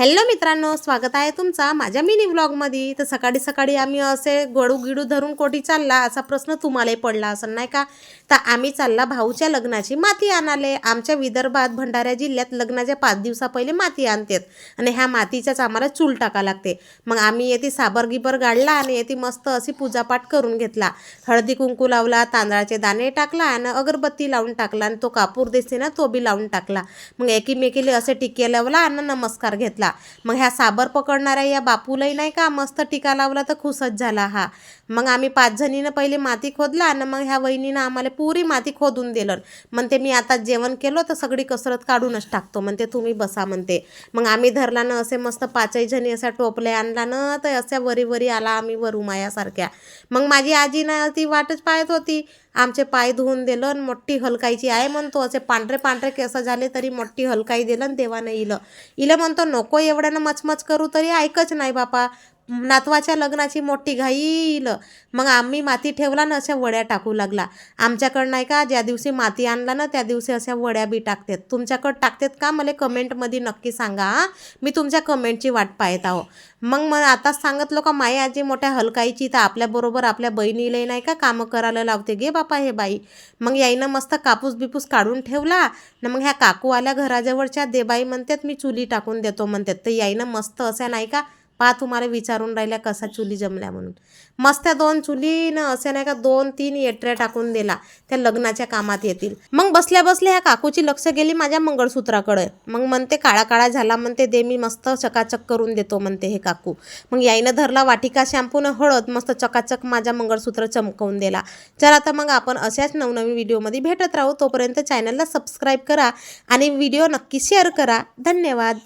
Hello मित्रांनो, स्वागत आहे तुमचा माझ्या मिनी व्लॉगमध्ये। तर सकाळी सकाळी आम्ही असे गडू गिडू धरून कोठी चालला असा प्रश्न तुम्हालाही पडला असेल नाही का। तर आम्ही चालला भाऊच्या लग्नाची माती आणाले। आमच्या विदर्भात भंडारा जिल्ह्यात लग्नाच्या 5 दिवसा पहिले माती आणतात आणि ह्या मातीचाच आम्हाला चूल टाका लागते। मग आम्ही येथे साबर गिबर गाडला आणि येथे मस्त अशी पूजापाठ करून घेतला। हळदी कुंकू लावला, तांदळाचे दाणे टाकला आणि अगरबत्ती लावून टाकला आणि तो कापूर दिसते ना तो बी लावून टाकला। मग एकीमेकीले असे टिके लावला आणि नमस्कार घेतला। मग ह्या साबर पकडणाऱ्या या बापूलाही नाही का मस्त टिका लावला तर खुशच झाला हा। मग आम्ही 5 जणीनं पहिले माती खोदला आणि मग ह्या वहिनीनं आम्हाला पुरी माती खोदून दिलं। म्हणते मी आता जेवण केलं तर सगळी कसरत काढूनच टाकतो, म्हणते तुम्ही बसा म्हणते। मग आम्ही धरला ना असे मस्त 5 जणी असा टोपले आणला ना तर अशा वरी वरी आला आम्ही वरू मायासारख्या। मग माझी आजी ना ती वाटच पाहत होती। आमचे पाय धुवून दिलं आणि मोठी हलकाईची आहे म्हणतो, असे पांढरे पांढरे केस झाले तरी मोठी हलकाई दिलं आणि देवानं इलं म्हणतो नको एवढ्यानं मचमच करू, तरी ऐकच नाही बापा। नातवाच्या लग्नाची मोठी घाई इलं। मग आम्ही माती ठेवला ना अशा वड्या टाकू लागला। आमच्याकडं नाही का ज्या दिवशी माती आणला ना त्या दिवशी अशा वड्या बी टाकतात। तुमच्याकडं टाकतात का मला कमेंटमध्ये नक्की सांगा हा। मी तुमच्या कमेंटची वाट पाहत आहो। मग आताच सांगितलं का माई आजी मोठ्या हलकाईची तर आपल्याबरोबर आपल्या बहिणीलाही नाही का कामं करायला लावते गे बापा हे बाई। मग याईनं मस्त कापूस बिपूस काढून ठेवला ना। मग ह्या काकू आल्या घराजवळच्या देबाई म्हणतात मी चुली टाकून देतो म्हणतात। तर याईनं मस्त अशा नाही का पहा तुम्हाला विचारून राहिल्या कसा चुली जमल्या म्हणून। मस्त 2 चुली न असे नाही का 2-3 येटऱ्या टाकून दिला, त्या लग्नाच्या कामात येतील। मग बसल्या बसल्या ह्या काकूची लक्ष गेली माझ्या मंगळसूत्राकडे। मग म्हणते काळा काळा झाला म्हणते, दे मी मस्त चकाचक करून देतो म्हणते हे काकू। मग याईनं धरला वाटिका शॅम्पू न हळद मस्त चकाचक माझ्या मंगळसूत्र चमकवून दिला। चला तर मग आपण अशाच नवनवीन व्हिडिओमध्ये भेटत राहू। तोपर्यंत चॅनलला सबस्क्राईब करा आणि व्हिडिओ नक्की शेअर करा। धन्यवाद।